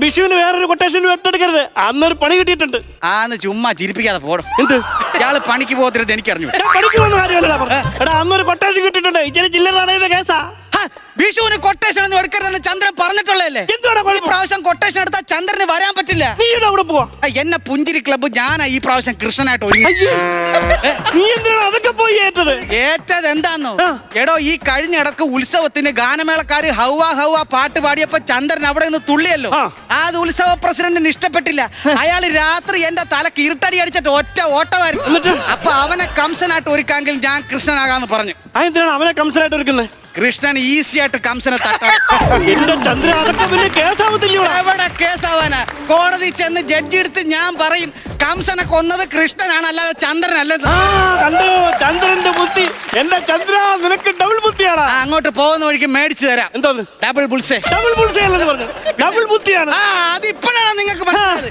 വിഷുവിന് വേറൊരു കൊട്ടേഷൻ ഏറ്റെടുക്കരുത്. അന്നൊരു പണി കിട്ടിയിട്ടുണ്ട്. ആന്ന് ചുമ്മാ ചിരിപ്പിക്കാതെ പോടും. എന്ത് ഇയാള് പണിക്ക് പോകത്തിരുത് എനിക്കറിഞ്ഞു. ഞാൻ പണിക്ക് പോകുന്ന കാര്യമല്ല പറഞ്ഞത്. എടാ അന്നൊരു കൊട്ടേഷൻ കിട്ടിയിട്ടുണ്ട്. ഇച്ചിരി ചില്ലറ അടയുന്ന കേസാ. വിഷുവിന് കൊട്ടേഷൻ ഒന്നും എടുക്കരുതെന്ന് ചന്ദ്രൻ പറഞ്ഞിട്ടുള്ളതല്ലേ. ഈ പ്രാവശ്യം കൊട്ടേഷൻ എടുത്താൽ ചന്ദ്രന് വരാൻ പറ്റില്ല. നീ അവിടെ പോവാ. എന്നെ പുഞ്ചിരി ക്ലബ്ബ് ഞാനാ ഈ പ്രാവശ്യം കൃഷ്ണനായിട്ട് ഒരുങ്ങി. നീ എന്തിനാണ് അതൊക്കെ പോയി ഏറ്റത് എന്താന്നോ? എടോ ഈ കഴിഞ്ഞ ഇടക്ക് ഉത്സവത്തിന് ഗാനമേളക്കാര് ഹൗവ ഹൗവ പാട്ട് പാടിയപ്പോ ചന്ദ്രൻ അവിടെ നിന്ന് തുള്ളിയല്ലോ. അത് ഉത്സവ പ്രസിഡന്റിന് ഇഷ്ടപ്പെട്ടില്ല. അയാള് രാത്രി എന്റെ തലക്ക് ഇരുട്ടടി അടിച്ചിട്ട് ഒറ്റ ഓട്ടമായിരുന്നു. അപ്പൊ അവനെ കംസനായിട്ട് ഒരുക്കാമെങ്കിൽ ഞാൻ കൃഷ്ണനാകാന്ന് പറഞ്ഞു. എന്തിനാണ് അവനെ കംസനായിട്ട് ഒരുക്കുന്നത്? കൃഷ്ണൻ ഈസി ആയിട്ട് കംസനെ തട്ടാൻ. എന്റെ ചന്ദ്ര അതൊക്കെ വലിയ കേസാവത്തില്ല. എവിടെ കേസാവാനാ? കോടതി ചെന്ന് ജഡ്ജി എടുത്ത് ഞാൻ പറയും കംസനെ കൊന്നത് കൃഷ്ണനാണ്, അല്ലാതെ ചന്ദ്രനല്ലെന്ന്. കണ്ടോ ചന്ദ്രന്റെ ബുദ്ധി. എന്റെ ചന്ദ്ര നിനക്ക് ഡബിൾ ബുദ്ധിയാണ്. അങ്ങോട്ട് പോകുന്ന വഴിക്ക് മേടിച്ചു തരാം. എന്തോന്ന്? Double bullseye. ഡബിൾ ബുൾസേ അല്ലെന്ന് പറഞ്ഞു. ഡബിൾ ബുദ്ധിയാണ്. അതിപ്പോഴാണ് നിങ്ങൾക്ക്